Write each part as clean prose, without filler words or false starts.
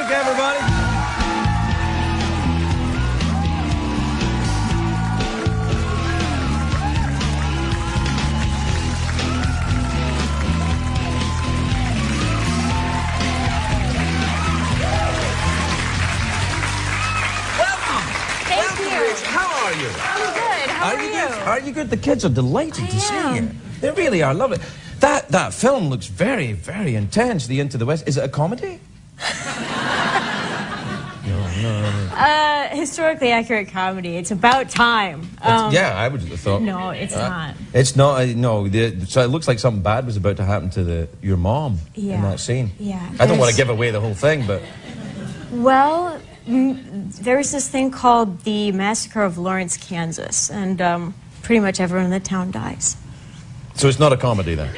Clarke, everybody. How are you? I'm good. How are you? Are you good? The kids are delighted to see you. They really are. Lovely. That film looks very, very intense. The Into the West. Is it a comedy? No. Historically accurate comedy. It's about time. Yeah, I would have thought. No, it's not. It's not. No. So it looks like something bad was about to happen to your mom in that scene. Yeah. I don't want to give away the whole thing, but. Well, there's this thing called the Massacre of Lawrence, Kansas, and pretty much everyone in the town dies. So it's not a comedy then?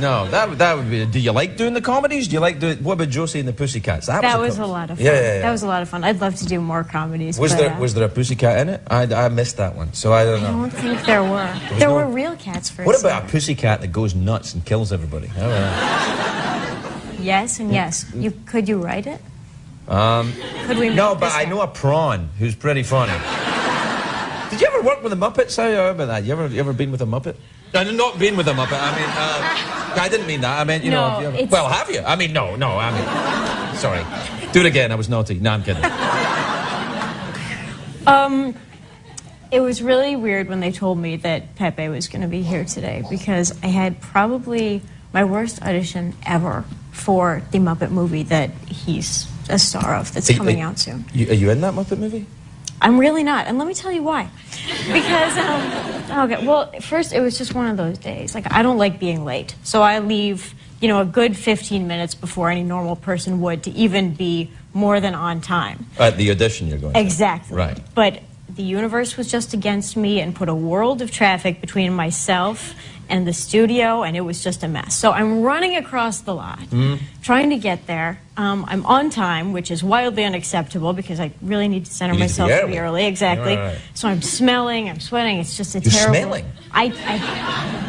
No, that would be. Do you like doing the comedies? Do you like doing? What about Josie and the Pussycats? That was a lot of fun. Yeah. That was a lot of fun. I'd love to do more comedies. Was there a pussycat in it? I missed that one, so I don't know. I don't think there were. There were real cats for. What about a pussycat that goes nuts and kills everybody? I don't know. Yes and yes. Could you write it? Could we? No, but I know a prawn who's pretty funny. Did you ever work with the Muppets? How about that? You ever been with a Muppet? No, not been with a Muppet. I mean, I didn't mean that. I meant, you know. Well, have you? I mean, no. I mean, sorry. Do it again. I was naughty. No, I'm kidding. It was really weird when they told me that Pepe was going to be here today because I had probably my worst audition ever for the Muppet movie that he's a star of that's coming out soon. Are you in that Muppet movie? I'm really not, and let me tell you why. Because, okay, well, first, it was just one of those days. Like, I don't like being late, so I leave, you know, a good 15 minutes before any normal person would to even be more than on time. At the audition you're going to. Exactly. Right. But the universe was just against me and put a world of traffic between myself and the studio, and it was just a mess. So I'm running across the lot, trying to get there. I'm on time, which is wildly unacceptable because I really need to center myself to be early. Exactly. Right. So I'm smelling, I'm sweating. It's just a terrible. You're smelling?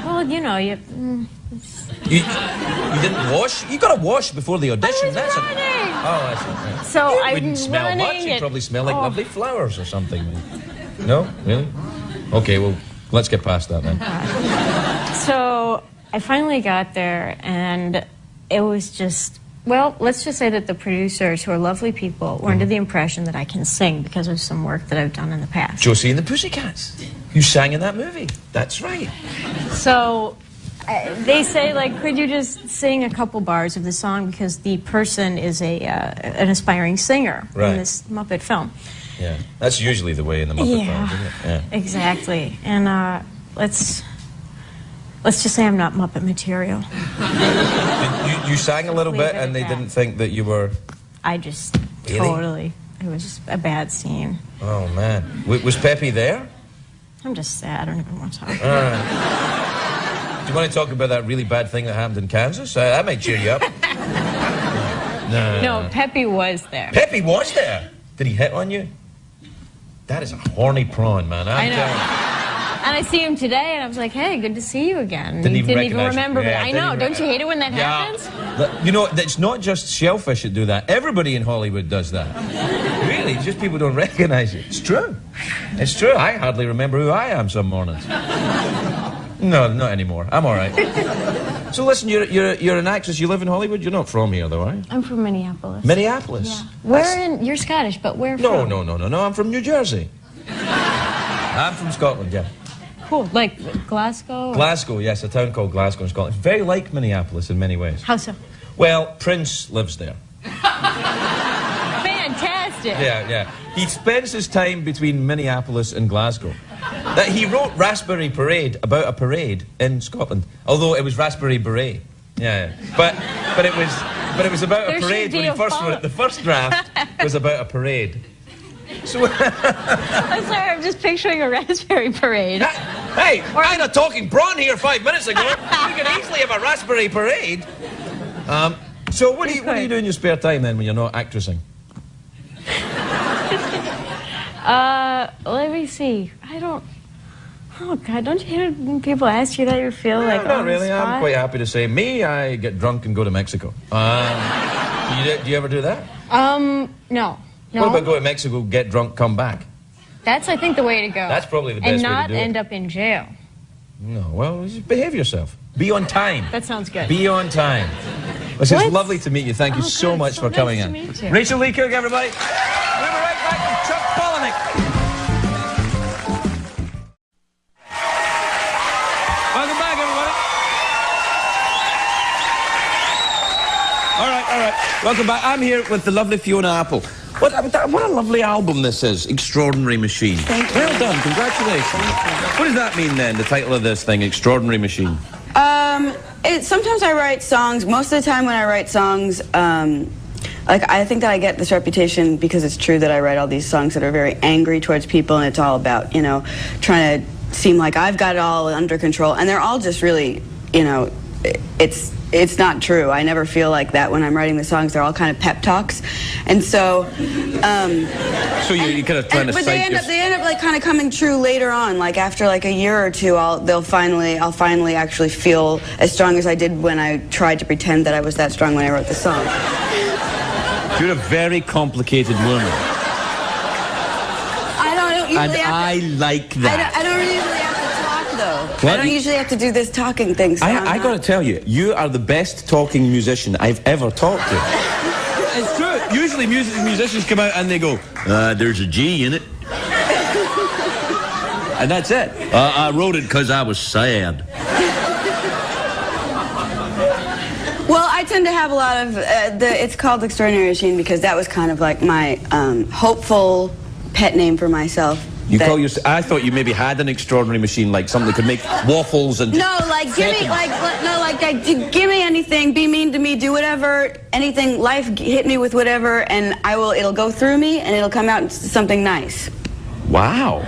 Well, you know, you didn't wash? You got to wash before the audition. That's running. That's it. So you I wouldn't smell much. You'd probably smell like lovely flowers or something. No, really? Okay, well, let's get past that then. So I finally got there, and it was just, well, let's just say that the producers, who are lovely people, were under the impression that I can sing because of some work that I've done in the past. Josie and the Pussycats. You sang in that movie. That's right. So they say, like, could you just sing a couple bars of the song because the person is an aspiring singer in this Muppet film. Yeah, that's usually the way in the Muppet films, isn't it? Yeah, exactly. And let's just say I'm not Muppet material. You sang a little bit, and they didn't think that you were. I just totally. It was just a bad scene. Oh man, was Pepe there? I'm just sad. I don't even want to talk about it. Do you want to talk about that really bad thing that happened in Kansas? That might cheer you up. No, Pepe was there. Pepe was there. Did he hit on you? That is a horny prawn, man. I know. And I see him today, and I was like, hey, good to see you again. Didn't even remember me. I know. Don't you hate it when that happens? You know, it's not just shellfish that do that. Everybody in Hollywood does that. Really, just people don't recognize it. It's true. It's true. I hardly remember who I am some mornings. No, not anymore. I'm all right. So listen, you're an actress. You live in Hollywood. You're not from here, though, are you? I'm from Minneapolis. Minneapolis. Yeah. Where in? You're Scottish, but where from? No. I'm from New Jersey. I'm from Scotland. Yeah. Cool. Like Glasgow? Glasgow, yes, a town called Glasgow in Scotland. It's very like Minneapolis in many ways. How so? Well, Prince lives there. Fantastic. Yeah. He spends his time between Minneapolis and Glasgow. He wrote Raspberry Parade about a parade in Scotland, although it was Raspberry Beret. Yeah. But it was about a parade when he first wrote it. The first draft was about a parade. So I'm sorry, I'm just picturing a raspberry parade. Hey, I had a talking prawn here 5 minutes ago. You could easily have a raspberry parade. So what do you do in your spare time then when you're not actressing? Let me see. Oh God, don't you hate it when people ask you that you feel like not really. I'm quite happy to say I get drunk and go to Mexico. Do you ever do that? No. What about go to Mexico, get drunk, come back? That's, I think, the way to go. That's probably the best way to do it. And not end up in jail. No, well, just behave yourself. Be on time. That sounds good. Be on time. It's lovely to meet you. Thank you so much for coming in. Rachel Lee Cook, everybody. We'll be right back with Chuck Palahniuk. Welcome back, everybody. All right. Welcome back. I'm here with the lovely Fiona Apple. What a lovely album this is, Extraordinary Machine. Thank you. Well done, congratulations. What does that mean then, the title of this thing, Extraordinary Machine? Sometimes I write songs. Most of the time when I write songs, like I think that I get this reputation because it's true that I write all these songs that are very angry towards people, and it's all about, you know, trying to seem like I've got it all under control, and they're all just really, you know, it's not true. I never feel like that when I'm writing the songs. They're all kind of pep talks, and so. So you're kind of trying to. But they end up like kind of coming true later on. Like after like a year or two, I'll finally actually feel as strong as I did when I tried to pretend that I was that strong when I wrote the song. You're a very complicated woman. I don't usually and I like that. I don't usually have to talk though. What? I don't usually have to do this talking thing. So I got to tell you, you are the best talking musician I've ever talked to. It's true. Usually musicians come out and they go, there's a G in it. And that's it. I wrote it because I was sad. Well, I tend to have a lot of, it's called Extraordinary Machine because that was kind of like my hopeful pet name for myself. You call yourself? I thought you maybe had an extraordinary machine, like something that could make waffles and. No, like give me anything, be mean to me, do whatever, anything. Life hit me with whatever, and it'll go through me, and it'll come out something nice. Wow,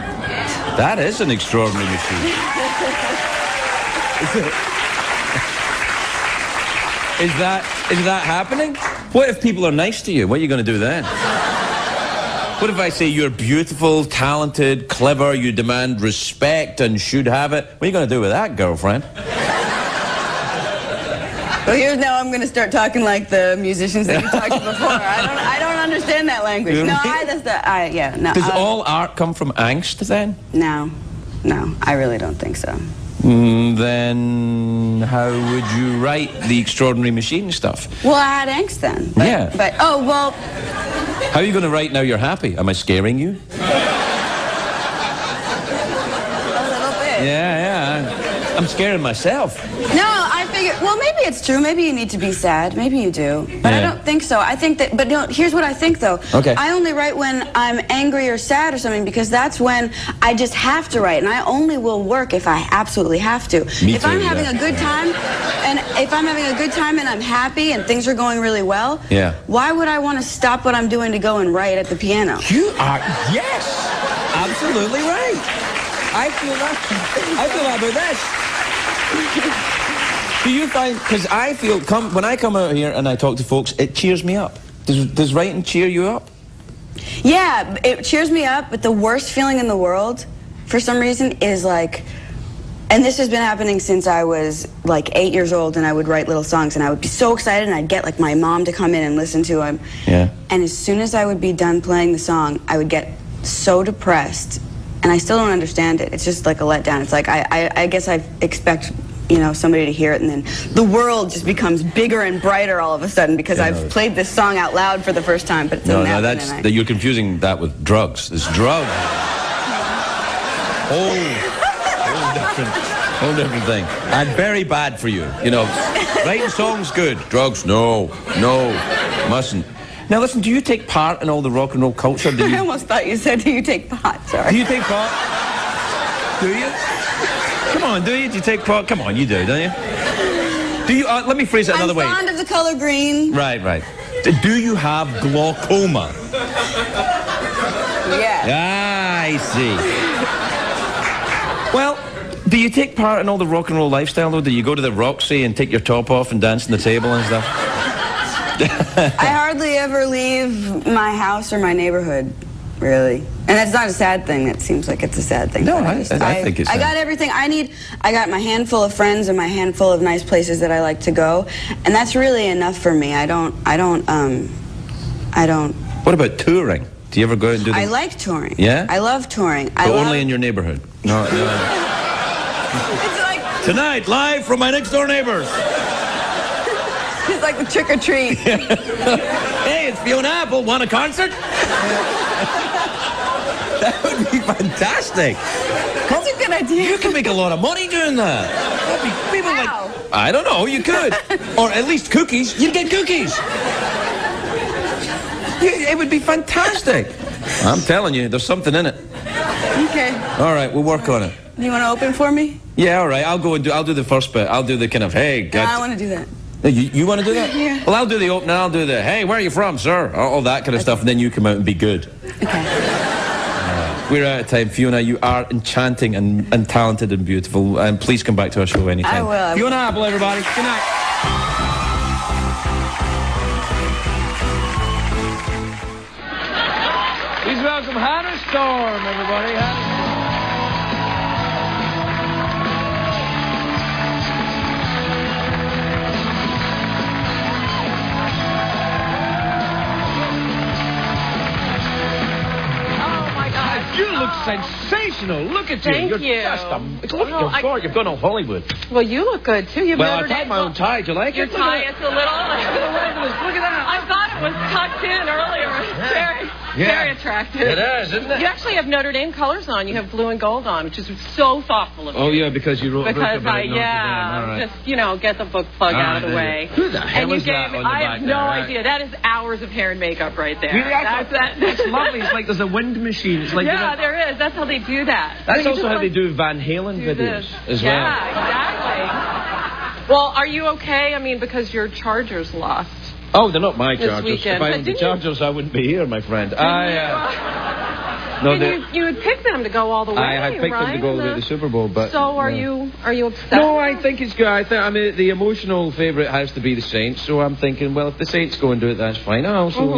that is an extraordinary machine. Is that happening? What if people are nice to you? What are you going to do then? What if I say you're beautiful, talented, clever, you demand respect and should have it? What are you going to do with that, girlfriend? Well, here's now I'm going to start talking like the musicians that you talked to before. I don't understand that language. No, no. Does all art come from angst then? No, I really don't think so. Then how would you write the Extraordinary Machine stuff? Well, I had angst then. Well... How are you going to write now you're happy? Am I scaring you? A little bit. Yeah. I'm scaring myself. No, I figure, well, maybe it's true. Maybe you need to be sad. Maybe you do. But I don't think so. I think that, but no, here's what I think, though. Okay. I only write when I'm angry or sad or something because that's when I just have to write. And I only will work if I absolutely have to. If I'm having a good time, and I'm happy and things are going really well, why would I want to stop what I'm doing to go and write at the piano? You are, yes, absolutely right. I feel that about this. Do you find, because I feel, when I come out here and I talk to folks, it cheers me up. Does writing cheer you up? Yeah, it cheers me up, but the worst feeling in the world, for some reason, is like, and this has been happening since I was like 8 years old, and I would write little songs, and I would be so excited, and I'd get like my mom to come in and listen to them. Yeah. And as soon as I would be done playing the song, I would get so depressed, and I still don't understand it. It's just like a letdown. It's like, I guess I expect, you know, somebody to hear it, and then the world just becomes bigger and brighter all of a sudden because I've played this song out loud for the first time, but it's you're confusing that with drugs. It's drugs. Whole different thing. And very bad for you. You know, writing songs good. Drugs, no, mustn't. Now listen, do you take part in all the rock and roll culture? I almost thought you said, do you take pot? Sorry. Do you take part? Do you? Come on, do you? Do you take part? Come on, you do, don't you? Do you? Let me phrase it another way. I'm fond of the color green. Right. Do you have glaucoma? Yeah. I see. Well, do you take part in all the rock and roll lifestyle, though? Do you go to the Roxy and take your top off and dance on the table and stuff? I hardly ever leave my house or my neighborhood. really. And that's not a sad thing. That seems like it's a sad thing. No, I think it's I got everything I need. I got my handful of friends and my handful of nice places that I like to go, and that's really enough for me. I don't. What about touring? Do you ever go out and do? I like touring. Yeah. I love touring. But only in your neighborhood. No. It's like tonight, live from my next door neighbors. It's like the trick or treat. Hey, it's Fiona Apple. Want a concert? That would be fantastic. That's a good idea. You can make a lot of money doing that. People like, I don't know, you could. Or at least cookies. You'd get cookies. It would be fantastic. I'm telling you, there's something in it. Okay. All right, we'll work on it. You want to open for me? Yeah, all right. I'll do the first bit. I'll do the kind of, hey, No, I want to do that. You want to do that? Yeah. Well, I'll do the opening. I'll do the, hey, where are you from, sir? All that kind of stuff, and then you come out and be good. Okay. We're out of time. Fiona, you are enchanting and talented and beautiful. And please come back to our show anytime. I will. Fiona Apple, everybody. Good night. Please welcome Hannah Storm, everybody. You look sensational. Look at you. Thank You're you. Just you've gone to Hollywood. Well, you look good, too. You've Well, I tied my own tie. Do you like Your it? tie, it's a little... Look at that. I thought it was tucked in earlier. It's very attractive. It is, isn't it? You actually have Notre Dame colors on. You have blue and gold on, which is so thoughtful of you. Oh, yeah, because you wrote a book Because about Notre Dame. All right. just, get the book plug out of the way. Who the hell and you is gave that me, on the I back have no there, right? idea. That is hours of hair and makeup right there. Really? That's lovely. It's like there's a wind machine. It's like there is. That's how they do that. That's So you also just how they do Van Halen videos as well. Yeah, exactly. Well, are you okay? I mean, because your Chargers lost. Oh, they're not my This Chargers. weekend. If I But owned the didn't you- Chargers, I wouldn't be here, my friend. You would pick them to go all the way, I had picked them to go to the Super Bowl, but... So are you upset? No, I think it's good. I mean, the emotional favourite has to be the Saints, so I'm thinking, well, if the Saints go and do it, that's fine. I also,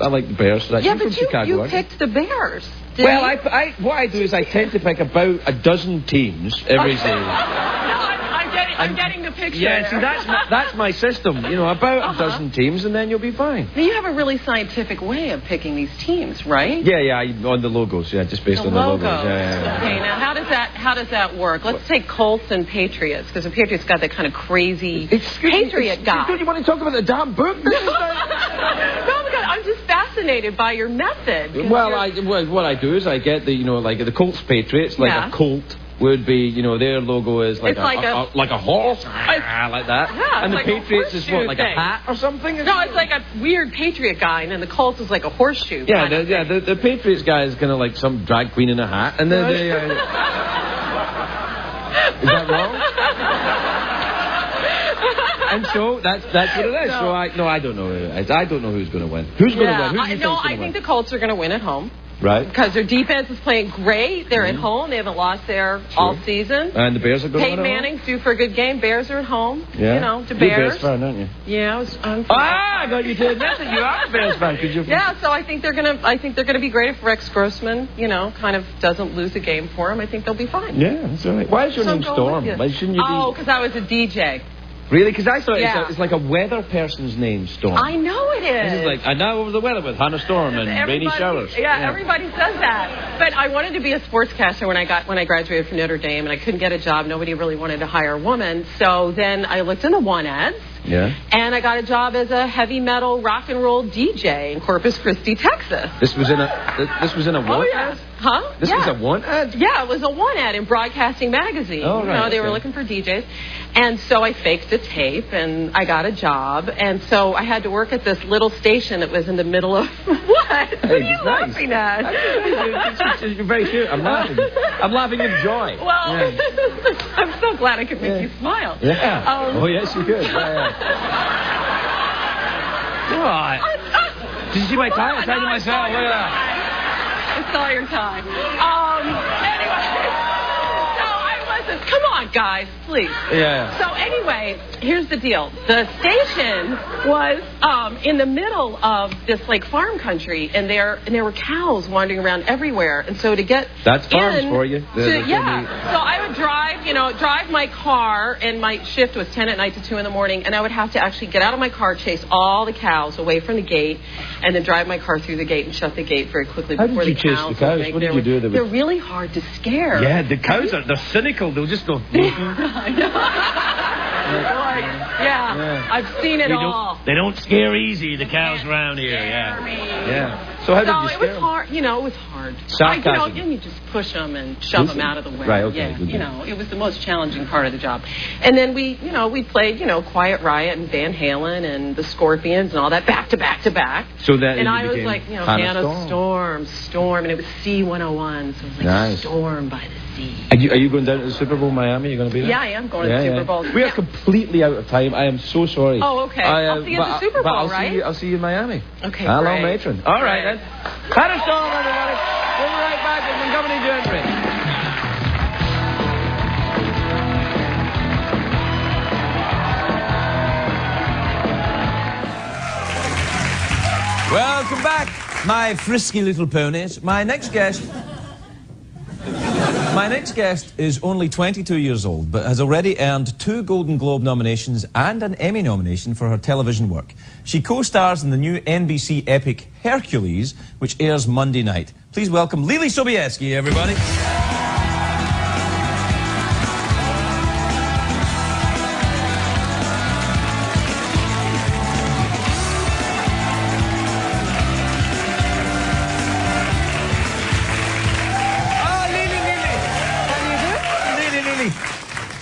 I like the Bears, so that's Yeah, from but Chicago. you picked the Bears. Well, what I do is I tend to pick about a dozen teams every season. I'm getting the picture. Yeah, see, that's my system. About a dozen teams, and then you'll be fine. Now, you have a really scientific way of picking these teams, right? Yeah, on the logos. Yeah, just based on the logos. Yeah. Okay, now how does that work? Let's take Colts and Patriots, because the Patriots got that kind of crazy Patriot guy. Don't you want to talk about the damn book? No, God, I'm just fascinated by your method. Well, what I do is I get the the Colts Patriots, like a Colt would be, their logo is like a horse, like that. Yeah, and the like Patriots is what, like thing. a hat or something? No, it's like a weird Patriot guy, and then the Colts is like a horseshoe. Yeah, the Patriots guy is kind of like some drag queen in a hat, and then they. Is that wrong? And so that's what it is. No. So I don't know. I don't know who's going to win. Who's going to win? Who do you think's I think the Colts are going to win at home. Right. Because their defense is playing great. They're at home. They haven't lost there all season. And the Bears are going to win. Peyton Manning's due for a good game. Bears are at home. Yeah. The You're Bears. a Bears fan, aren't you? Yeah, I'm I got you to admit that you are a Bears fan. Yeah, so I think they're gonna be great if Rex Grossman, kind of doesn't lose a game for him. I think they'll be fine. Yeah, that's all right. Why is your name Storm? Why shouldn't you be? Oh, because I was a DJ. Really? Because I thought it's like a weather person's name, Storm. I know it is. This is like, and now over the weather with Hannah Storm and rainy showers. Yeah, everybody says that. But I wanted to be a sportscaster when I graduated from Notre Dame, and I couldn't get a job. Nobody really wanted to hire a woman. So then I looked in the want ads. Yeah. And I got a job as a heavy metal rock and roll DJ in Corpus Christi, Texas. This was in a want ad? Huh? This was a want ad? Yeah, it was a want ad in Broadcasting Magazine. Oh, right. They were looking for DJs. And so I faked a tape, and I got a job. And so I had to work at this little station that was in the middle of... What? What are you laughing at? You're very cute. I'm laughing. I'm laughing in joy. Well, I'm so glad I could make you smile. Yeah. Oh, yes, you could. What? Did you see my tie? I tied to myself. Look at that. I saw your tie. Anyway, so I listen, come on, guys, please. Yeah. So anyway, here's the deal. The station was in the middle of this like farm country, and there were cows wandering around everywhere. And so to get that's farms for you. Yeah. So I would drive my car, and my shift was 10 at night to 2 in the morning, and I would have to actually get out of my car, chase all the cows away from the gate, and then drive my car through the gate and shut the gate very quickly before the cows. How did you chase the cows? What did you do? They're really hard to scare. Yeah, the cows they're cynical. They'll just go. Yeah, I've seen it all. They don't scare easy, the cows around here. Yeah. So how did you scare them? It was hard. It was hard. Sarcasm. You just push them and shove them out of the way. Right. Okay. Yeah. It was the most challenging part of the job. And then we played, Quiet Riot and Van Halen and the Scorpions and all that back to back to back. So that and I was like, Hannah Storm, and it was C101, so it was like nice. Storm by the sea. Are you going down to the Super Bowl, Miami? Are you going to be there? Yeah, I am going to the Super Bowl. We are completely out of time. I am so sorry. Oh, okay. I'll see you at the Super Bowl, right? I'll see you in Miami. Okay, Hello, great. matron. All right, then. Hannah Storm, everybody. We'll be right back with Montgomery Gentry. Welcome back, my frisky little ponies. My next guest is only 22 years old, but has already earned 2 Golden Globe nominations and an Emmy nomination for her television work. She co-stars in the new NBC epic Hercules, which airs Monday night. Please welcome Leelee Sobieski, everybody.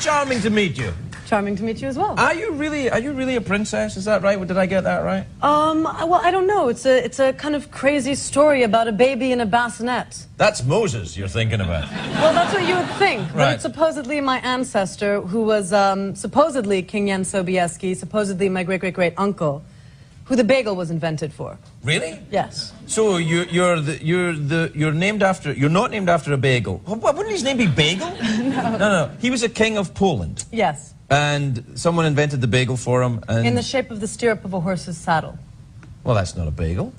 Charming to meet you. Charming to meet you as well. Are you really a princess? Is that right? Did I get that right? Well, I don't know. It's a kind of crazy story about a baby in a bassinet. That's Moses you're thinking about. Well, that's what you would think. Right. But it's supposedly my ancestor, who was supposedly King Jan Sobieski, supposedly my great-great-great uncle, who the bagel was invented for. Really? Yes. So you're not named after a bagel. Wouldn't his name be Bagel? No. He was a king of Poland. Yes. And someone invented the bagel for him. And in the shape of the stirrup of a horse's saddle. Well, that's not a bagel.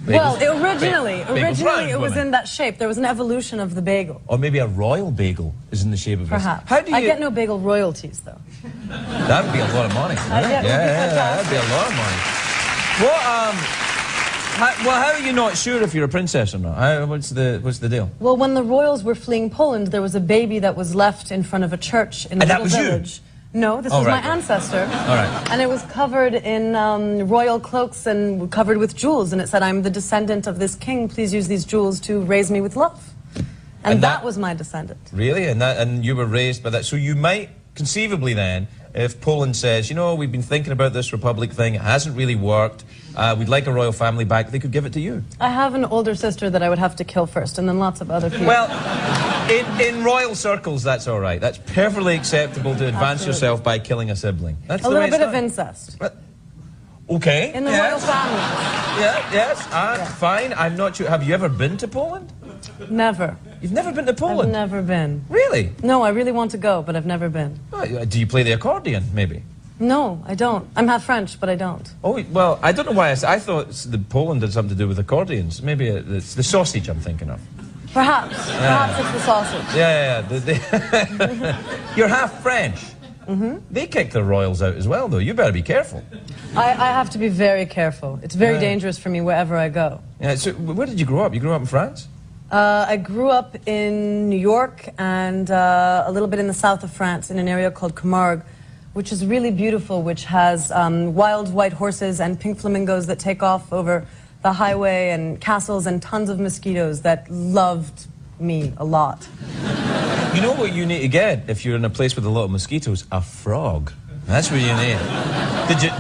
Well, originally it was round, in that shape. There was an evolution of the bagel. Or maybe a royal bagel is in the shape of Perhaps. How do you... I get no bagel royalties, though. That would be a lot of money. That would be a lot of money. How are you not sure if you're a princess or not? What's the deal? Well, when the royals were fleeing Poland, there was a baby that was left in front of a church in the little village. No, this was my ancestor. All right. And it was covered in royal cloaks and covered with jewels. And it said, "I'm the descendant of this king. Please use these jewels to raise me with love." And that was my descendant. Really? And you were raised by that? So you might, conceivably then, if Poland says, we've been thinking about this republic thing, it hasn't really worked, we'd like a royal family back, they could give it to you. I have an older sister that I would have to kill first, and then lots of other people. Well, in royal circles, that's all right. That's perfectly acceptable to advance yourself by killing a sibling. That's a little bit of incest. Okay. In the royal family. Yes, fine. I'm not sure. Have you ever been to Poland? Never. You've never been to Poland? I've never been. Really? No, I really want to go, but I've never been. Oh, do you play the accordion, maybe? No, I don't. I'm half French, but I don't. Oh, well, I don't know why. I thought Poland had something to do with accordions. Maybe it's the sausage I'm thinking of. Perhaps. Perhaps it's the sausage. Yeah. You're half French. Mm-hmm. They kick the royals out as well, though. You better be careful. I have to be very careful. It's very dangerous for me wherever I go. Yeah, so where did you grow up? You grew up in France? I grew up in New York and a little bit in the south of France in an area called Camargue, which is really beautiful, which has wild white horses and pink flamingos that take off over the highway and castles and tons of mosquitoes that loved me a lot. You know what you need to get if you're in a place with a lot of mosquitoes? A frog. That's what you need.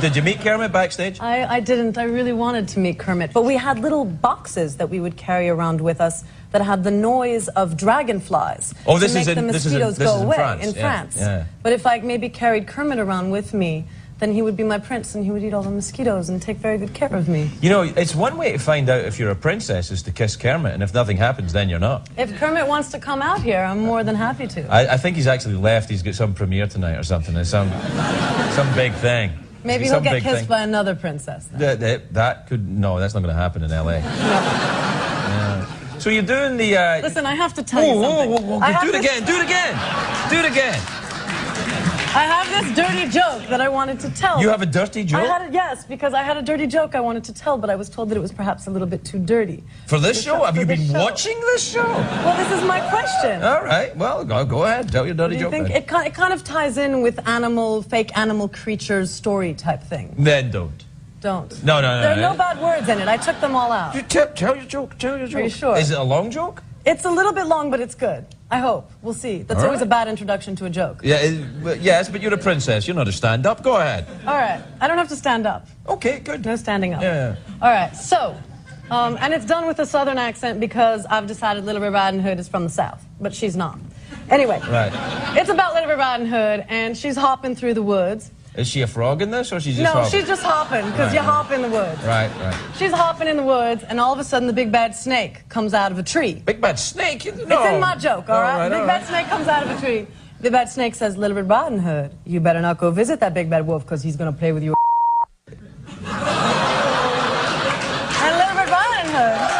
Did you meet Kermit backstage? I didn't. I really wanted to meet Kermit. But we had little boxes that we would carry around with us that had the noise of dragonflies to make the mosquitoes go away in France. Yeah. But if I maybe carried Kermit around with me, then he would be my prince and he would eat all the mosquitoes and take very good care of me. You know, it's one way to find out if you're a princess is to kiss Kermit, and if nothing happens, then you're not. If Kermit wants to come out here, I'm more than happy to. I think he's actually left. He's got some premiere tonight or something. It's some big thing. Maybe he'll get kissed by another princess. That could... No, that's not going to happen in L.A. No. Yeah. So you're doing the... Listen, I have to tell you something. Whoa. Do it again. Do it again. I have this dirty joke that I wanted to tell. You have a dirty joke? Yes, because I had a dirty joke I wanted to tell, but I was told that it was perhaps a little bit too dirty. For this show? Have you been watching this show? Well, this is my question. All right. Well, go ahead. Tell your dirty joke. Do you think it kind of ties in with fake animal creatures story type thing? Then don't. Don't. No. There are no bad words in it. I took them all out. Tell your joke. Are you sure? Is it a long joke? It's a little bit long, but it's good. I hope. We'll see. That's always a bad introduction to a joke. Yeah, yes, but you're a princess. You're not a stand-up. Go ahead. All right. I don't have to stand up. Okay, good. No standing up. Yeah. All right. So, and it's done with a southern accent because I've decided Little Red Riding Hood is from the South, but she's not. Anyway. Right. It's about Little Red Riding Hood, and she's hopping through the woods. Is she a frog in this, or she's just hopping? No, she's just hopping, because you hop in the woods. Right. She's hopping in the woods, and all of a sudden the big bad snake comes out of a tree. Big bad snake? No. It's in my joke, all right? Big bad snake comes out of a tree. Big bad snake says, Little Red Riding Hood, you better not go visit that big bad wolf, because he's going to play with you. And Little Red Riding Hood...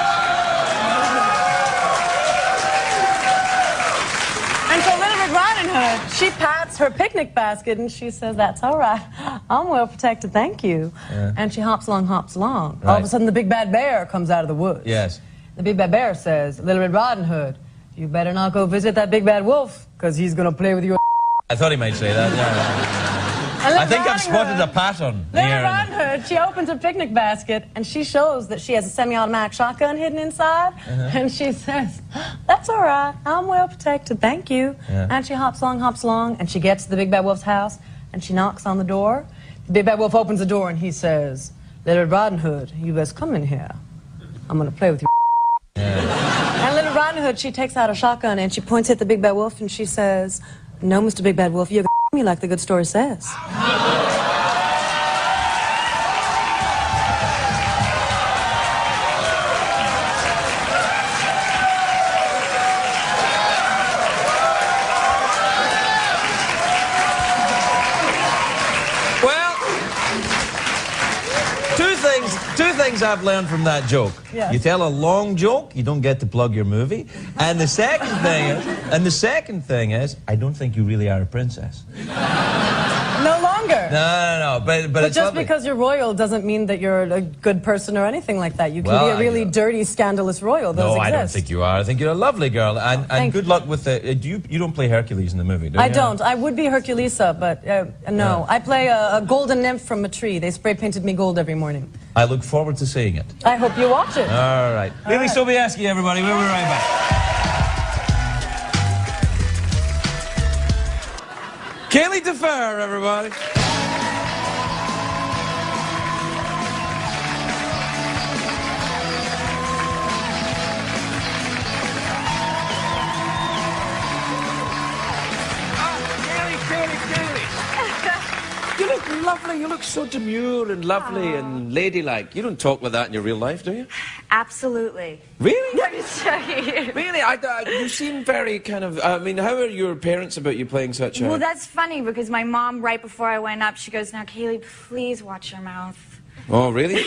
She pats her picnic basket and she says, that's all right. I'm well protected, thank you. Yeah. And she hops along. Right. All of a sudden, the big bad bear comes out of the woods. Yes. The big bad bear says, Little Red Riding Hood, you better not go visit that big bad wolf, because he's going to play with you. I thought he might say that, yeah. I think I've spotted a pattern. Little Riding Hood, she opens her picnic basket and she shows that she has a semi-automatic shotgun hidden inside. And she says, that's all right, I'm well protected, thank you. Yeah. And she hops along, and she gets to the big bad wolf's house and she knocks on the door. The big bad wolf opens the door and he says, Little Riding Hood, you best come in here. I'm going to play with you. Yeah. And Little Riding Hood, she takes out a shotgun and she points at the big bad wolf and she says, no, Mr. Big Bad Wolf, you're going to me like the good story says. Well, two things I've learned from that joke. Yes. You tell a long joke, you don't get to plug your movie. And the second thing is, I don't think you really are a princess. No longer. No. But it's just lovely. because you're royal doesn't mean that you're a good person or anything like that. You can be a really dirty, scandalous royal. Those exist. I don't think you are. I think you're a lovely girl. And good luck with the... you don't play Hercules in the movie, do you? I don't. I would be Herculesa, but no. Yeah. I play a golden nymph from a tree. They spray painted me gold every morning. I look forward to seeing it. I hope you watch it. All right. Leelee Sobieski, everybody. We'll be right back. Kaylee Defer, everybody. You look lovely. You look so demure and lovely and ladylike. You don't talk like that in your real life, do you? Absolutely. Really? I'm just joking. Really? You seem very kind of... I mean, how are your parents about you playing such a... Well, that's funny because my mom, right before I went up, she goes, now, Kaylee, please watch your mouth. Oh, really? No,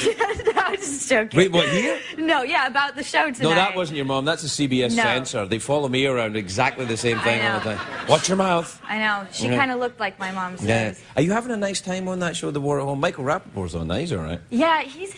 I'm just joking. Wait, what, here? No, yeah, about the show tonight. No, that wasn't your mom. That's a CBS censor. They follow me around exactly the same thing all the time. Watch your mouth. I know. She kind of looked like my mom says. Yeah. Are you having a nice time on that show, The War at Home? Michael Rappaport's on that. He's all right. Yeah, he's...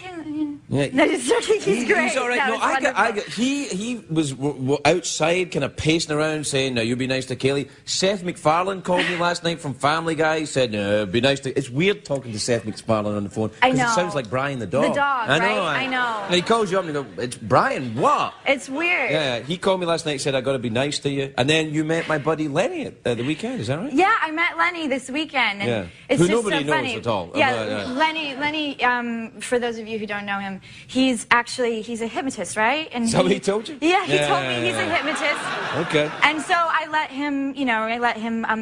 Yeah. No, just joking. He's great. He's all right. He was outside kind of pacing around saying, no, you be nice to Kaylee. Seth MacFarlane called me last night from Family Guy. He said, no, be nice to... It's weird talking to Seth MacFarlane on the phone. I know. It sounds like Brian the dog. The dog, I know. And he calls you up and you go, it's Brian, what? It's weird. Yeah, he called me last night and said, I got to be nice to you. And then you met my buddy Lenny at the weekend, is that right? Yeah, I met Lenny this weekend. And yeah. it's Who just nobody so funny. knows at all. Yeah, Lenny, for those of you who don't know him, he's a hypnotist, right? And so he told you? Yeah, he told me he's a hypnotist. Okay. And so I let him,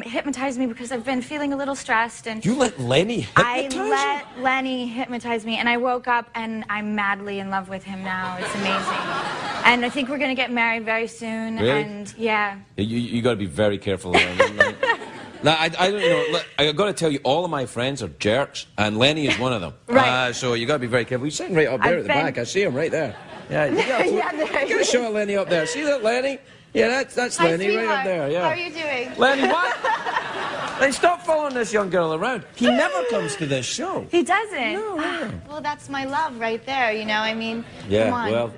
hypnotize me because I've been feeling a little stressed. And you let Lenny hypnotize you? I let Lenny hypnotize me, and I woke up and I'm madly in love with him now. It's amazing. And I think we're going to get married very soon. Really? And yeah. You got to be very careful around him. Right? Now, I don't know. I got to tell you, all of my friends are jerks, and Lenny is one of them. Right. So you got to be very careful. He's sitting right up there at the back. I see him right there. Yeah. You got to show Lenny up there. See that, Lenny? Yeah, that's Lenny sweetheart. right up there. Yeah. How are you doing? Lenny, what? Hey, stop following this young girl around. He never comes to this show. He doesn't. No. Well, that's my love right there. I mean, yeah, come on. Well,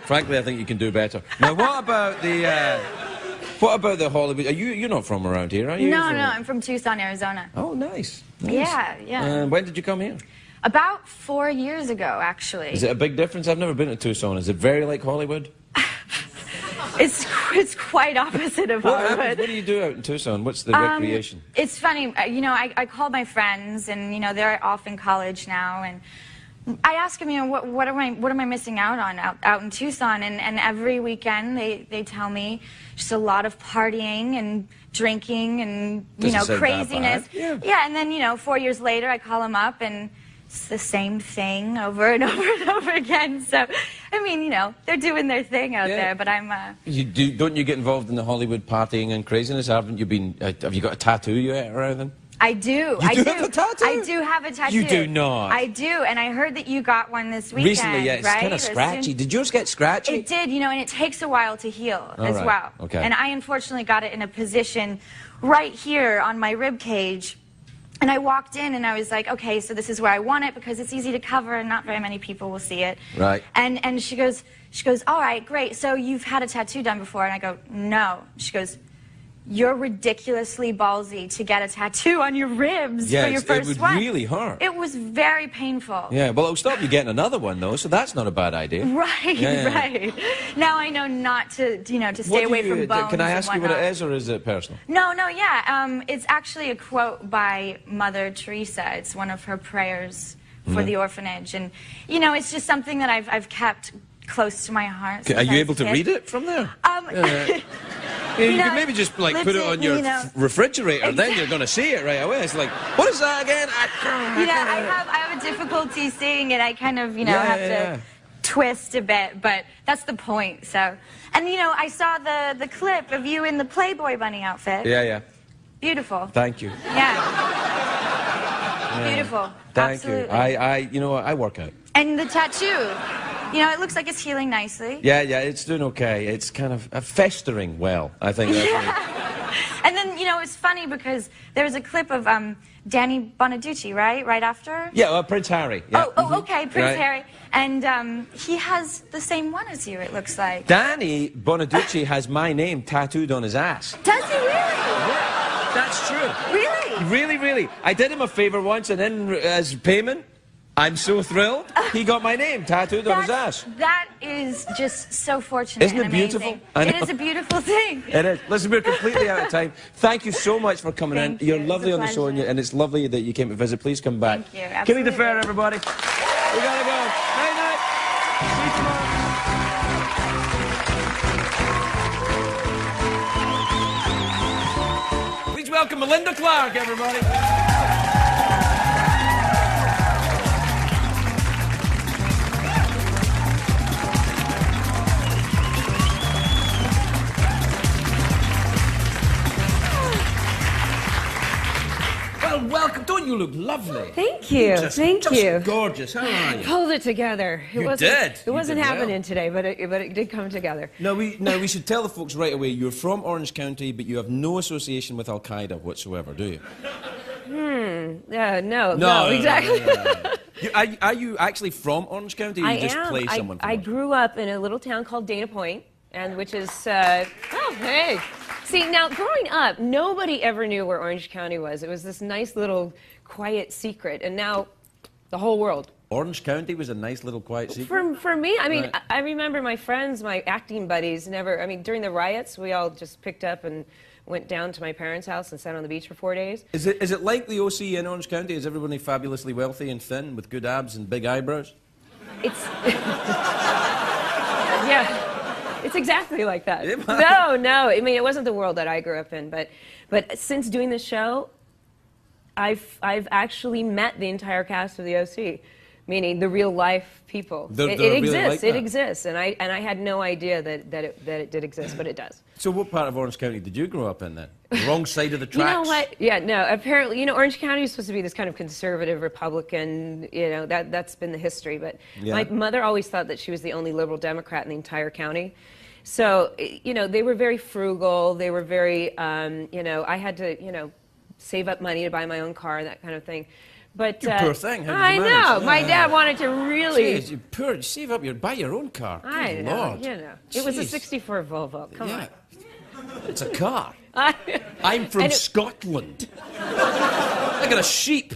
frankly, I think you can do better. Now, what about the Hollywood? You're not from around here, are you? No, I'm from Tucson, Arizona. Oh, nice. Yeah. When did you come here? About 4 years ago, actually. Is it a big difference? I've never been to Tucson. Is it very like Hollywood? It's quite opposite of Hollywood. What do you do out in Tucson? What's the recreation? It's funny. I called my friends, and they're off in college now, and I ask them, what am I missing out on out in Tucson? And every weekend they tell me just a lot of partying and drinking and craziness. Yeah, and then 4 years later I call them up and it's the same thing over and over and over again. So I mean, they're doing their thing out there, but I'm Don't you get involved in the Hollywood partying and craziness? Have you got a tattoo yet or anything? I do. You do have a tattoo? I do have a tattoo. You do not. I do, and I heard that you got one this weekend. Recently, yeah. It's kind of scratchy. Did yours get scratchy? It did, and it takes a while to heal as right. well. Okay. And I unfortunately got it in a position right here on my rib cage. And I walked in and I was like, okay, so this is where I want it because it's easy to cover and not very many people will see it. Right. And she goes, all right, great. So you've had a tattoo done before? And I go, no. She goes, you're ridiculously ballsy to get a tattoo on your ribs for your first it would one. really hurt. It was very painful. Yeah, well, it'll stop you getting another one, though, so that's not a bad idea. Right, right. Now I know not to, to stay away from bones. Can I ask you what it is, or is it personal? No, yeah. It's actually a quote by Mother Teresa. It's one of her prayers for the orphanage. And, it's just something that I've kept close to my heart. Are you able to read it from there? You can maybe just put it on your refrigerator, exactly. Then you're going to see it right away. It's like, what is that again? I have a difficulty seeing it. I kind of, have to twist a bit, but that's the point. So, and I saw the clip of you in the Playboy bunny outfit. Yeah. Beautiful. Thank you. Yeah. Beautiful. Thank Absolutely. you. I work out. And the tattoo. It looks like it's healing nicely. Yeah, it's doing okay. It's kind of festering well, I think. And then, it's funny because there was a clip of Danny Bonaducci, right? Right after? Yeah, Prince Harry. Yeah. Oh, okay, Prince Harry. And he has the same one as you, it looks like. Danny Bonaducci has my name tattooed on his ass. Does he really? Yeah, that's true. Really? Really, really. I did him a favor once, and then as payment, I'm so thrilled. He got my name tattooed on his ass. That is just so fortunate. Isn't it beautiful? It is a beautiful thing. It is. Listen, we're completely out of time. Thank you so much for coming in. Thank you. You're lovely on the show, and it's lovely that you came to visit. Please come back. Thank you. Absolutely. Kaylee Defer, everybody. We gotta go. Night, night. See you tomorrow. Please welcome Melinda Clarke, everybody. Well, welcome. Don't you look lovely? Thank you. Just gorgeous. How are you? Pulled it together. You did. It wasn't You did happening well. today, but it did come together. Now we should tell the folks right away. You're from Orange County, but you have no association with Al Qaeda whatsoever, do you? No, exactly. No. Are you actually from Orange County? Or you just play someone? I grew up in a little town called Dana Point, and which is oh hey. See, now, growing up, nobody ever knew where Orange County was. It was this nice little quiet secret, and now the whole world. Orange County was a nice little quiet secret? For me, I mean, Right. I remember my friends, my acting buddies, during the riots, we all just picked up and went down to my parents' house and sat on the beach for 4 days. Is it like the OC in Orange County? Is everybody fabulously wealthy and thin with good abs and big eyebrows? It's yeah, it's exactly like that. No. I mean, it wasn't the world that I grew up in, but since doing this show, I've actually met the entire cast of the OC, meaning the real life people. It exists. It exists, and I had no idea that it did exist, but it does. So what part of Orange County did you grow up in then? The wrong side of the tracks? You know what? Yeah, no. Apparently, you know, Orange County is supposed to be this kind of conservative Republican. You know, that's been the history. But my mother always thought that she was the only liberal Democrat in the entire county. So, you know, they were very frugal. They were very, you know, I had to, you know, save up money to buy my own car and that kind of thing. But you poor thing. How I did you manage? know. My dad wanted to really. Jeez, you poor. You save up. Buy your own car. I Good know. Lord. You know. It was a '64 Volvo. Come on. It's a car. I'm from Scotland. I got a sheep.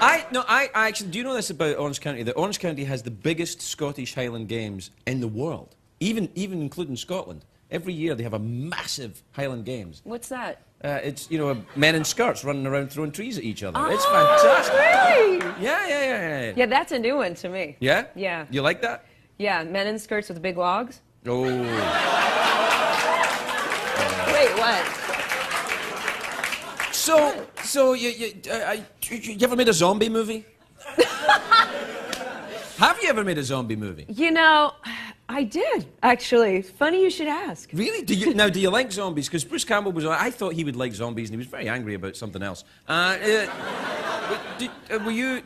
I actually, do you know this about Orange County? That Orange County has the biggest Scottish Highland Games in the world, even including Scotland. Every year they have a massive Highland Games. What's that? It's, you know, men in skirts running around throwing trees at each other. Oh, it's fantastic. Really? Yeah. Yeah, that's a new one to me. Yeah? Yeah. You like that? Yeah, men in skirts with big logs. Oh. Wait, what? So you ever made a zombie movie? Have you ever made a zombie movie? You know, I did, actually. Funny you should ask. Really? Do you like zombies? Because Bruce Campbell was on. I thought he would like zombies, and he was very angry about something else. Do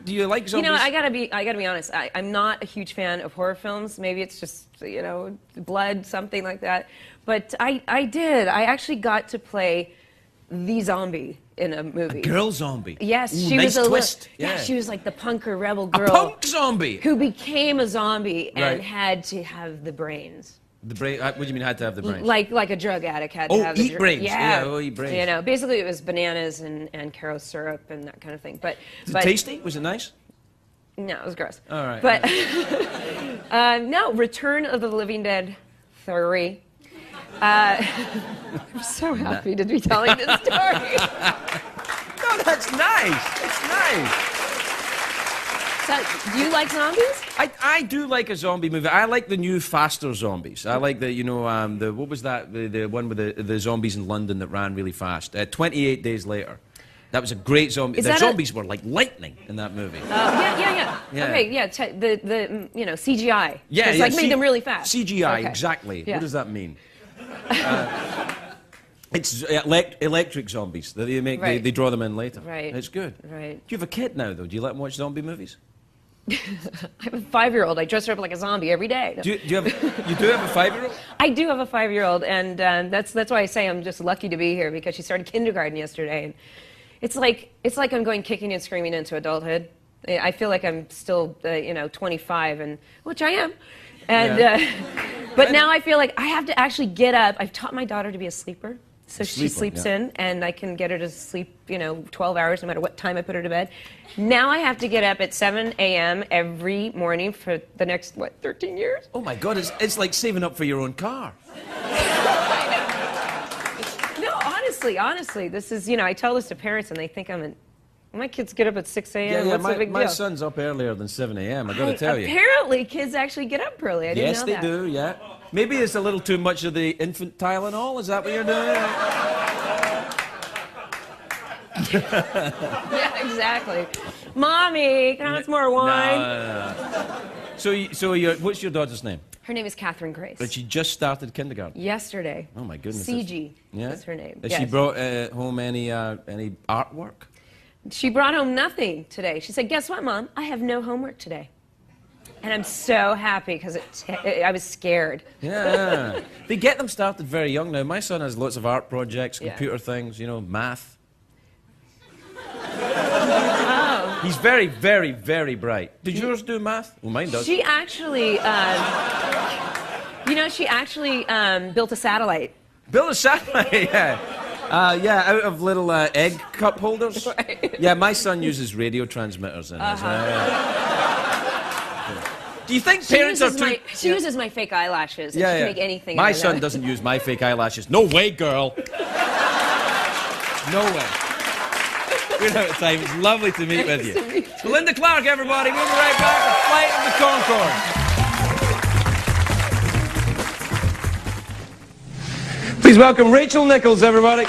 you like zombies? You know, I gotta be honest. I'm not a huge fan of horror films. Maybe it's just, you know, blood, something like that. But I did. I actually got to play the zombie in a movie. A girl zombie? Yes, Ooh, she nice was a twist. Yeah, she was like the punker rebel girl. A punk zombie? Who became a zombie and Right. had to have the brains. The brain? What do you mean had to have the brains? Like a drug addict had to have the eat brains. Yeah, eat brains. You know, basically it was bananas and Caro syrup and that kind of thing. But tasty? Was it nice? No, it was gross. All right. But no, Return of the Living Dead 3. I'm so happy to be telling this story. No, that's nice. That's nice. So, do you like zombies? I do like a zombie movie. I like the new, faster zombies. I like the, you know, what was that? The one with the zombies in London that ran really fast. 28 Days Later. That was a great zombie. The zombies were like lightning in that movie. Yeah. Okay, yeah. The you know, CGI. Yeah, it's like made them really fast. CGI, okay. Exactly. Yeah. What does that mean? It's electric zombies. They make. Right. They draw them in later. Right. It's good. Right. Do you have a kid now, though? Do you let him watch zombie movies? I have a 5-year-old. I dress her up like a zombie every day. Do you have a 5-year-old? I do have a 5-year-old, and that's why I say I'm just lucky to be here, because she started kindergarten yesterday, and it's like I'm going kicking and screaming into adulthood. I feel like I'm still, you know, 25, and which I am, and but now I feel like I have to actually get up. I've taught my daughter to be a sleeper. So she sleeps in, and I can get her to sleep, you know, 12 hours no matter what time I put her to bed. Now I have to get up at 7 a.m. every morning for the next, 13 years? Oh, my God. It's like saving up for your own car. No, honestly, this is, you know, I tell this to parents, and they think my kids get up at 6 a.m. What's the big deal? My son's up earlier than 7 a.m., I got to tell you. Apparently, kids actually get up early. I didn't know that. Yes, they do, yeah. Maybe it's a little too much of the infant Tylenol. Is that what you're doing? Yeah, exactly. Mommy, can I have some more wine? No. So what's your daughter's name? Her name is Catherine Grace. But she just started kindergarten. Yesterday. Oh my goodness. CG. That's her name. Has she brought home any artwork? She brought home nothing today. She said, "Guess what, Mom? I have no homework today." And I'm so happy, because I was scared. Yeah. They get them started very young now. My son has lots of art projects, computer things, you know, math. Oh. He's very, very, very bright. Did yours do math? Well, mine does. She actually, you know, built a satellite. Built a satellite, yeah. Out of little egg cup holders. Right. Yeah, my son uses radio transmitters in his. Do you think parents are too... She uses my fake eyelashes. And she can make anything My out of son that. doesn't use my fake eyelashes. No way, girl. No way. We're out of time. It's lovely to meet with you. Melinda Clarke, everybody. We'll be right back with Flight of the Conchords. Please welcome Rachel Nichols, everybody.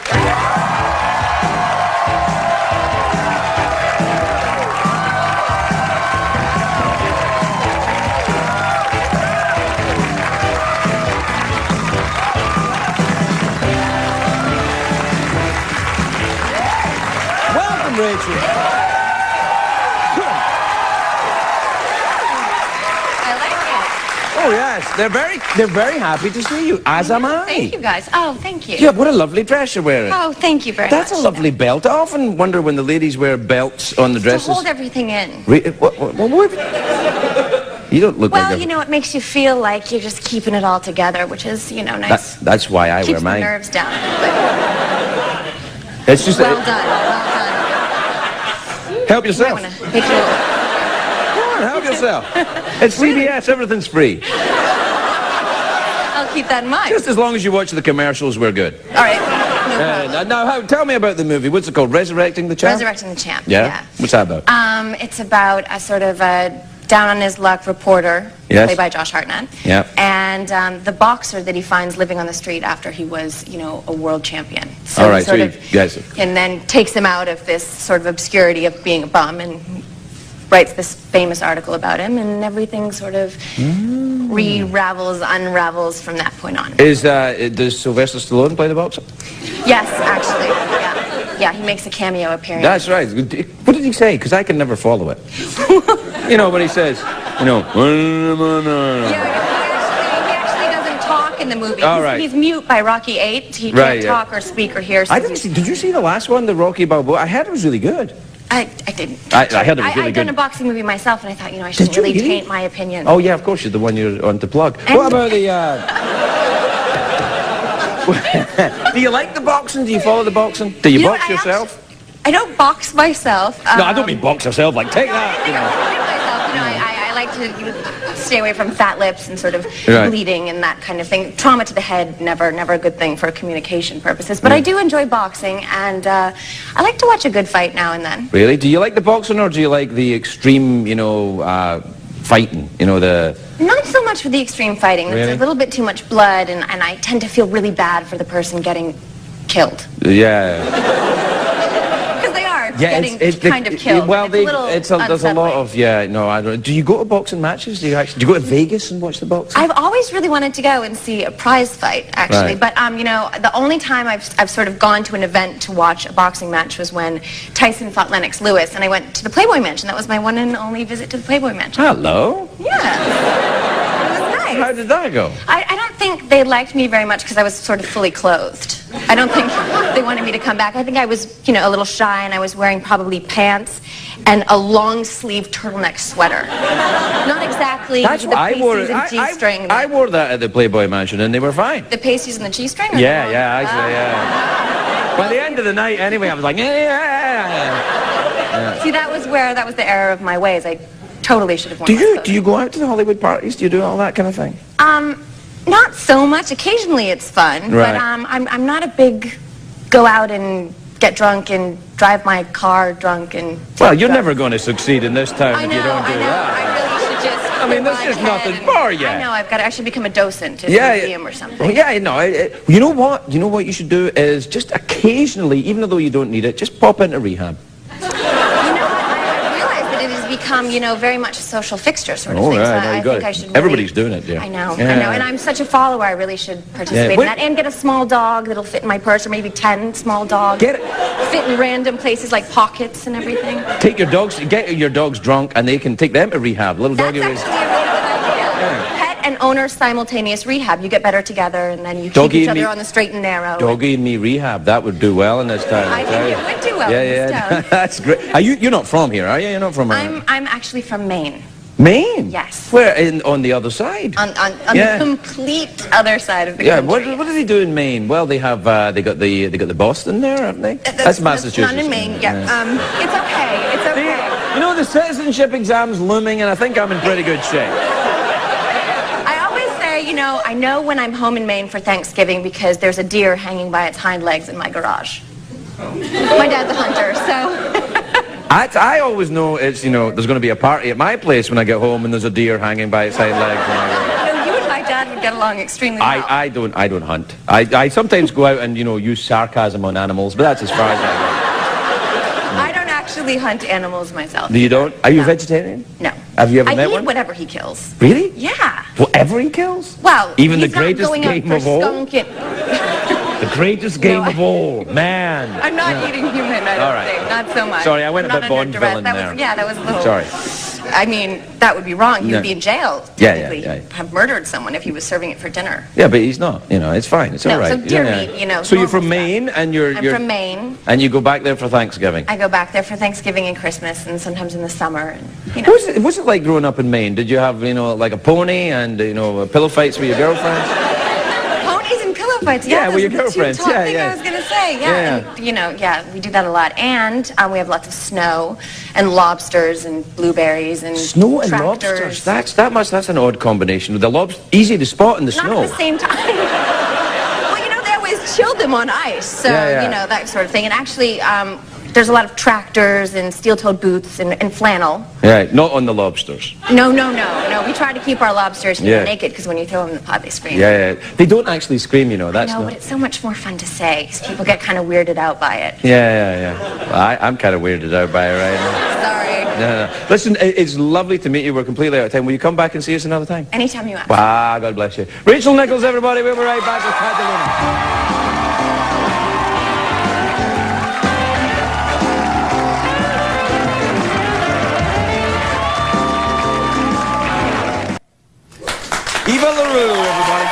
Rachel. I like it. Oh yes, they're very happy to see you, as am I. Thank you guys. Oh, thank you. Yeah, what a lovely dress you're wearing. Oh, thank you very That's much. a lovely belt. I often wonder when the ladies wear belts on the dresses. To hold everything in. What? You don't look like Well, you know, it makes you feel like you're just keeping it all together, which is, you know, nice. That's why I wear mine. Keeps the nerves down. It's just Well done. Well done. Help yourself. Come on, help yourself. It's CBS. Everything's free. I'll keep that in mind. Just as long as you watch the commercials, we're good. All right. Now, tell me about the movie. What's it called? Resurrecting the Champ? Resurrecting the Champ. Yeah? What's that about? It's about a sort of a down-on-his-luck reporter, played by Josh Hartnett, and the boxer that he finds living on the street after he was, you know, a world champion. So all right, and then takes him out of this sort of obscurity of being a bum and writes this famous article about him, and everything sort of unravels from that point on. Does Sylvester Stallone play the boxer? Yes, actually, yeah, he makes a cameo appearance. That's right. What did he say? Because I can never follow it. You know what he says? You know. Yeah, he actually doesn't talk in the movie. He's mute by Rocky VIII. He can't talk or speak or hear. So did you see the last one, the Rocky Balboa? I heard it was really good. I didn't. I heard it was really good. I'd done a boxing movie myself, and I thought, you know, I shouldn't really taint my opinion. Oh, yeah, of course, you're the one you're on to plug. What about the... Do you like the boxing? Do you follow the boxing? Do you box yourself? I don't box myself. No, I don't mean box yourself. Like, take that. You know. I like to stay away from fat lips and sort of bleeding and that kind of thing. Trauma to the head, never a good thing for communication purposes. But I do enjoy boxing, and I like to watch a good fight now and then. Really? Do you like the boxing, or do you like the extreme, you know, fighting? You know, the... Not so much for the extreme fighting. Really? It's a little bit too much blood, and I tend to feel really bad for the person getting killed. Yeah. Getting kind of killed. Well, there's a lot of I don't. Do you go to boxing matches? Do you go to Vegas and watch the boxing? I've always really wanted to go and see a prize fight, actually. Right. But you know, the only time I've sort of gone to an event to watch a boxing match was when Tyson fought Lennox Lewis, and I went to the Playboy Mansion. That was my one and only visit to the Playboy Mansion. Hello. Yeah. It was nice. How did that go? I don't think they liked me very much because I was sort of fully clothed. I don't think they wanted me to come back. I think I was, you know, a little shy, and I was wearing probably pants and a long-sleeve turtleneck sweater. Not exactly the pasties and G-string. I wore that at the Playboy Mansion, and they were fine. The pasties and the G-string? Yeah, actually. By the end of the night, anyway, I was like, See, that was the error of my ways. I totally should have worn Do you go out to the Hollywood parties? Do you do all that kind of thing? Not so much. Occasionally it's fun, but I'm not a big go out and get drunk and drive my car drunk and... Well, you're never going to succeed in this town if you don't do that. I really should just... I mean, there's just nothing for you. I know, I've got to actually become a docent at a museum or something. Well, yeah, no, you know what? You know what you should do is just occasionally, even though you don't need it, just pop into rehab. Become, you know, very much a social fixture sort of thing. Right, so no, I think I should really, everybody's doing it, yeah. I know, and I'm such a follower, I really should participate in that. And get a small dog that'll fit in my purse, or maybe 10 small dogs. Fit in random places like pockets and everything. Get your dogs drunk, and they can take them to rehab. Little doggy race. That's actually a really good idea. Pet and owner simultaneous rehab. You get better together, and then you keep each other on the straight and narrow. Doggy and me rehab. That would do well in this town. I think it would do well in this town. That's great. You're not from here, are you? You're not from... I'm actually from Maine. Maine? Yes. Where? On the other side? On the complete other side of the country. What do they do in Maine? Well, they have they got the Boston there, haven't they? That's Massachusetts. Not in Maine. It's okay. It's okay. You know, the citizenship exam's looming, and I think I'm in pretty good shape. I always say, you know, I know when I'm home in Maine for Thanksgiving because there's a deer hanging by its hind legs in my garage. My dad's a hunter, so... I always know it's, you know, there's going to be a party at my place when I get home and there's a deer hanging by its hind legs. You and my dad would get along extremely well. I don't hunt. I sometimes go out and, you know, use sarcasm on animals, but that's as far as I go. I don't actually hunt animals myself. You don't? Are you a vegetarian? No. Have you ever met one? I eat whatever he kills. Really? Yeah. Whatever he kills? Well, even the he's not greatest going out game for of all? skunk and... The greatest game of all, man. I'm not eating human, I don't think. Not so much. Sorry, I went a Not bit under Bond duress. villain there. Yeah, that was a little... Sorry. I mean, that would be wrong. He would be in jail, technically. Yeah. Have murdered someone if he was serving it for dinner. Yeah, but he's not. You know, it's fine. It's all right. So deer meat, you know. So you're from normal Maine, stuff. and you're from Maine. And you go back there for Thanksgiving. I go back there for Thanksgiving and Christmas, and sometimes in the summer. And, you know. What's it like growing up in Maine? Did you have, you know, like a pony and, you know, pillow fights with your girlfriends? Ponies and pillow fights. Yeah, with your those are the girlfriends. two top Yeah, thing yeah. I was gonna say. Yeah. And, you know, yeah, we do that a lot, and we have lots of snow and lobsters and blueberries and Snow and tractors. lobsters. That's an odd combination. The lobster easy to spot in the Not snow. at the same time. Well, you know, they always chilled them on ice, so you know, that sort of thing. And actually, there's a lot of tractors and steel-toed boots and flannel. Right, not on the lobsters. No. We try to keep our lobsters naked because when you throw them in the pot, they scream. Yeah. They don't actually scream, you know. That's but it's so much more fun to say because people get kind of weirded out by it. Yeah. Well, I'm kind of weirded out by it right now. Sorry. No. Listen, it's lovely to meet you. We're completely out of time. Will you come back and see us another time? Anytime you ask. Ah, God bless you. Rachel Nichols, everybody. We'll be right back with Catalina. Eva Le Rue, everybody.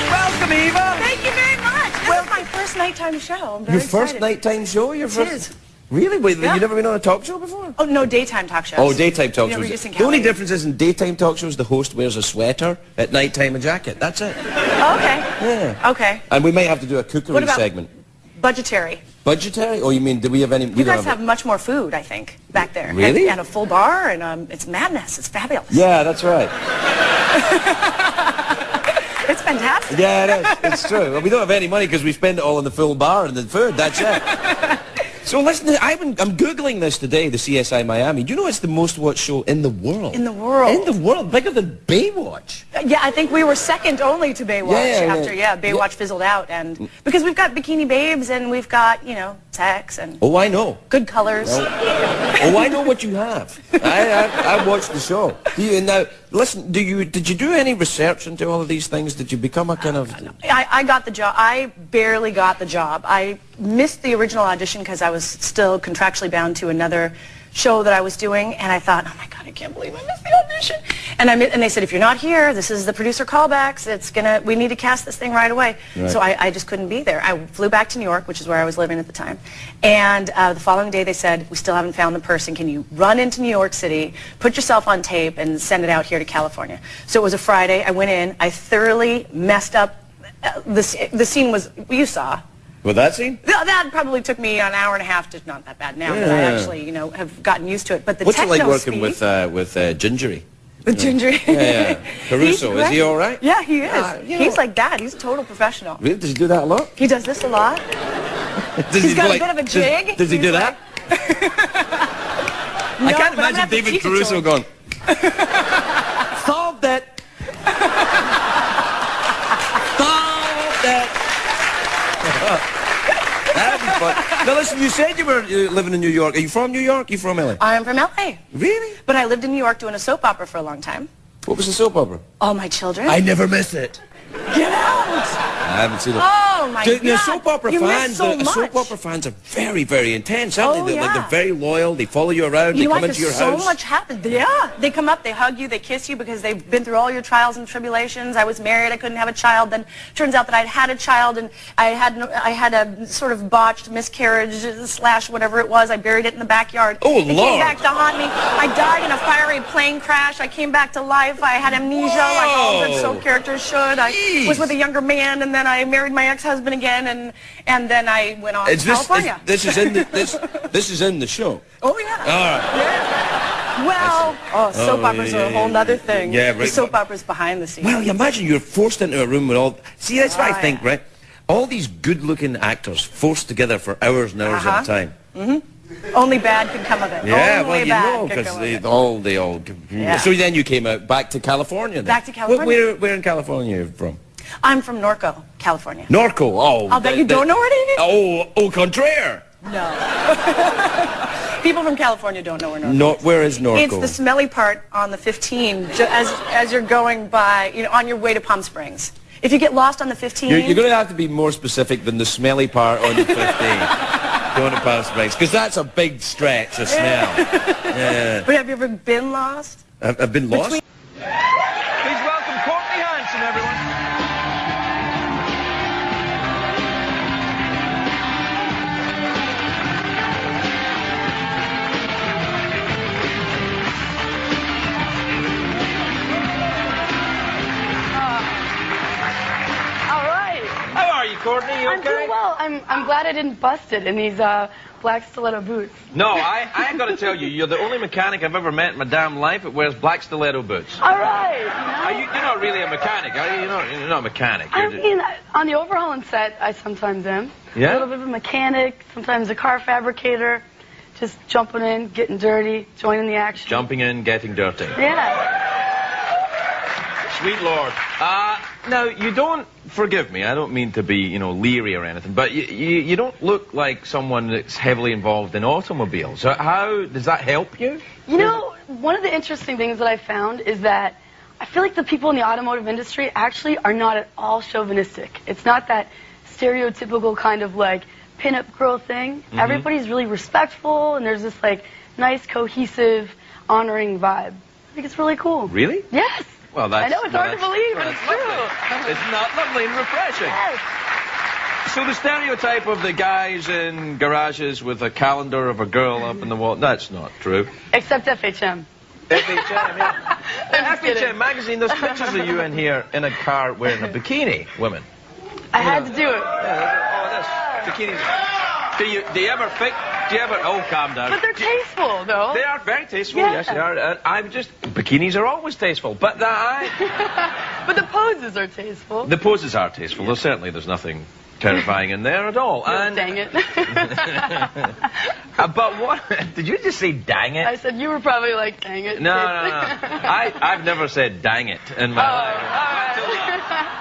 Welcome, Eva. Thank you very much. This is my first nighttime show. I'm very Your first excited. nighttime show? Your first? It is. Really? Wait, Yeah. you've never been on a talk show before? Oh, no, daytime talk shows. Oh, daytime talk You know, shows. we're just in The only Cali. difference is in daytime talk shows, the host wears a sweater, at nighttime a jacket. That's it. Oh, okay. Yeah. Okay. And we may have to do a cookery What about segment. budgetary? Budgetary? Oh, you mean, do we have any... You guys have much more food, I think, back there. Really? And a full bar, and it's madness. It's fabulous. Yeah, that's right. It's fantastic. Yeah, it is. It's true. Well, we don't have any money because we spend it all on the full bar and the food. That's it. So listen, I'm Googling this today, the CSI Miami. Do you know it's the most watched show in the world? In the world. In the world. Bigger than Baywatch. Yeah, I think we were second only to Baywatch after Baywatch fizzled out, and because we've got bikini babes and we've got, you know, sex and Oh, I know. good colors. Oh, I know what you have. I watched the show. Now, listen, did you do any research into all of these things? Did you become a kind of... I got the job. I barely got the job. I missed the original audition because I was still contractually bound to another show that I was doing, and I thought, oh my God, I can't believe I missed the audition. And they said, if you're not here, this is the producer callbacks. We need to cast this thing right away. Right. So I just couldn't be there. I flew back to New York, which is where I was living at the time. And the following day they said, we still haven't found the person. Can you run into New York City, put yourself on tape, and send it out here to California? So it was a Friday. I went in. I thoroughly messed up. The scene was, you saw. With that scene? That probably took me an hour and a half to, not that bad now, but I actually, you know, have gotten used to it. But the What's it like techno working speed, with Gingery? with Ginger? Yeah. Caruso, is he all right? Yeah, he is. You He's know. like that. He's a total professional. Really? Does he do that a lot? He does this a lot. He's got a bit of a jig. Does he do He's that? No, I can't but I'm gonna imagine have to David teach it to Caruso him. going, solved it. Solved it. That'd be fun. Now listen, you said you were living in New York. Are you from New York? You from LA? I'm from LA. Really? But I lived in New York doing a soap opera for a long time. What was the soap opera? All My Children. I never miss it. Get out! I haven't seen it. Oh my God! The soap opera you fans, missed so much. soap opera fans are very, very intense, aren't Oh, they? Like, yeah. they're very loyal. They follow you around. You They know come what? into your There's house. so much happens. Yeah. They come up, they hug you, they kiss you because they've been through all your trials and tribulations. I was married, I couldn't have a child. Then turns out that I'd had a child and I had a sort of botched miscarriage / whatever it was. I buried it in the backyard. Oh, They Lord. came back to haunt me. I died in a fiery plane crash. I came back to life. I had amnesia like all good soap characters should. I was with a younger man and then then I married my ex-husband again, and then I went off to California. This is in the show. Oh, yeah. All right. Yeah. Well, soap operas are a whole other thing. Yeah, right. The soap operas behind the scenes. Well, you imagine you're forced into a room with all... See, that's what I think, right? All these good-looking actors forced together for hours and hours at a time. Only bad can come of it. Yeah, Only well, you bad know, can because come of they it. all... Yeah. So then you came out back to California then? Back to California. Where in California are you from? I'm from Norco, California. Norco, oh. I'll bet you don't know where it is? Oh, au contraire. No. People from California don't know where Norco is. Where is Norco? It's the smelly part on the 15 as you're going by, you know, on your way to Palm Springs. If you get lost on the 15... You're going to have to be more specific than the smelly part on the 15. Going to Palm Springs, because that's a big stretch of smell. Yeah. But have you ever been lost? I've been lost? Please welcome Courtney Hansen, everyone. Courtney, you okay? I'm doing well. I'm glad I didn't bust it in these black stiletto boots. No, I ain't gonna tell you. You're the only mechanic I've ever met in my damn life that wears black stiletto boots. All right. You're not really a mechanic, are you? You're not a mechanic. I mean, on the overhauling set, I sometimes am. Yeah? A little bit of a mechanic, sometimes a car fabricator, just jumping in, getting dirty, joining the action. Jumping in, getting dirty. Yeah. Sweet Lord. Now, you don't, forgive me, I don't mean to be, leery or anything, but you don't look like someone that's heavily involved in automobiles. So how, does that help you? You know, one of the interesting things that I found is that I feel like the people in the automotive industry actually are not at all chauvinistic. It's not that stereotypical kind of like pinup girl thing. Everybody's really respectful, and there's this like nice, cohesive, honoring vibe. I think it's really cool. Really? Yes. Well, that's... I know, it's hard to believe, but it's true. It's not lovely and refreshing. Yes. So the stereotype of the guys in garages with a calendar of a girl up in the wall, that's not true. Except FHM. FHM, yeah. FHM magazine, there's pictures of you in here in a car wearing a bikini, women. I had to do it. Yeah, this bikinis. Do you ever think... Oh, calm down. But they're tasteful, though. They are very tasteful, yes, they are. Bikinis are always tasteful, but But the poses are tasteful. The poses are tasteful. There's nothing terrifying in there at all. And dang it. But what? Did you just say dang it? I said you were probably like, dang it. No. I've never said dang it in my life.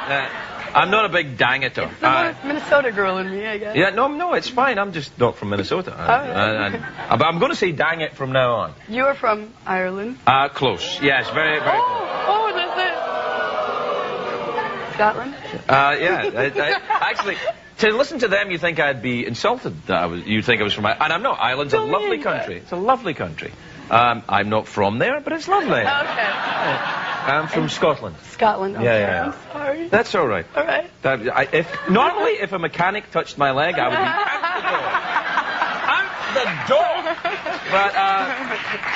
All right. I'm not a big dang-iter. It's the Minnesota girl in me, I guess. Yeah, no, it's fine. I'm just not from Minnesota. But I'm going to say dang it from now on. You are from Ireland? Close. Yes, very, very close. Oh, that's it. Scotland? Yeah. Actually, to listen to them, you think I'd be insulted that you'd think I was from Ireland. And I'm not. Ireland's a lovely country. It's a lovely country. I'm not from there, but it's lovely. Okay. I'm from Scotland. Scotland. Okay. Yeah. I'm sorry. That's all right. All right. Normally, if a mechanic touched my leg, I would be out the door. Out the door.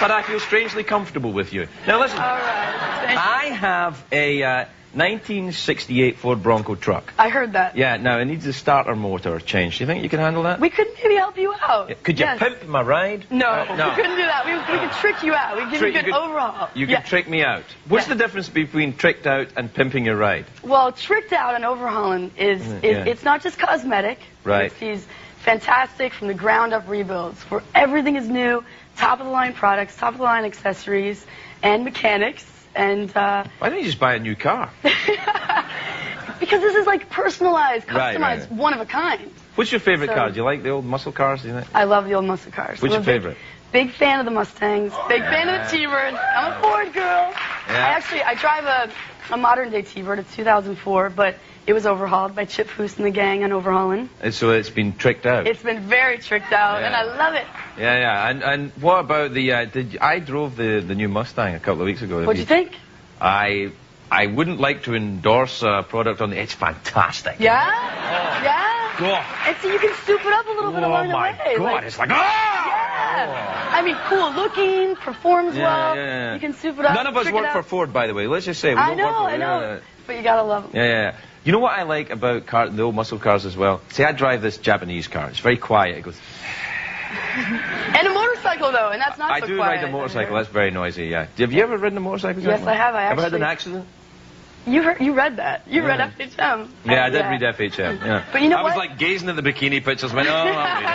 But I feel strangely comfortable with you. Now listen. All right. I have a 1968 Ford Bronco truck. I heard that. Yeah. Now it needs a starter motor change. Do you think you can handle that? We could maybe help you out. Could you pimp my ride? No, we couldn't do that. We could trick you out. We give you a good overhaul. You could trick me out. What's the difference between tricked out and pimping your ride? Well, tricked out and overhauling is it's not just cosmetic. Right. It's these fantastic from the ground up rebuilds where everything is new, top of the line products, top of the line accessories, and mechanics. And why don't you just buy a new car? Because this is like personalized, customized, right. one of a kind. What's your favorite car? Do you like the old muscle cars? Do you think? I love the old muscle cars. What's your favorite? Big fan of the Mustangs. Big fan of the T-Bird. I'm a Ford girl. Yeah. I drive a modern day T-Bird. It's 2004, but it was overhauled by Chip Foose and the gang on overhauling. And so it's been tricked out. It's been very tricked out, and I love it. Yeah. And what about the? I drove the new Mustang a couple of weeks ago. What'd you think? I wouldn't like to endorse a product on the... It's fantastic. Yeah? Oh. Yeah? God. And so you can soup it up a little bit along the way. Oh, my God. It's like... Yeah. I mean, cool looking, performs well. You can soup it up. None of us work for Ford, by the way. Let's just say we I don't work for... I know. But you gotta love them. Yeah. You know what I like about the old muscle cars as well? See, I drive this Japanese car. It's very quiet. It goes... And a motorcycle, though, and that's not so quiet. I do ride a motorcycle. That's very noisy, yeah. Have you ever ridden a motorcycle? Yes, I have. Ever had an accident? You read that. You read FHM. Yeah, I did read FHM, yeah. But you know what? I was like gazing at the bikini pictures, went, oh, I'll read it.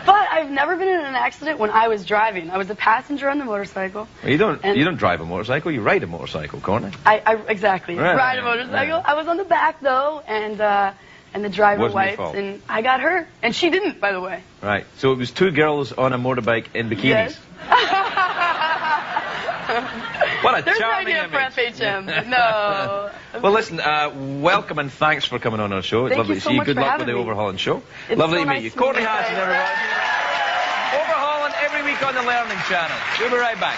But I've never been in an accident when I was driving. I was a passenger on the motorcycle. Well, you don't drive a motorcycle, you ride a motorcycle, Courtney. Exactly. Right, ride a motorcycle. Yeah. I was on the back, though, and the driver wiped, and I got hurt. And she didn't, by the way. Right. So it was two girls on a motorbike in bikinis. Yes. What a There's charming no idea image. for FHM. No. Well, listen, welcome and thanks for coming on our show. It's lovely to see you. Good luck with the Overhauling show. Lovely to meet you. Courtney Hansen, everybody. Overhauling every week on the Learning Channel. We'll be right back.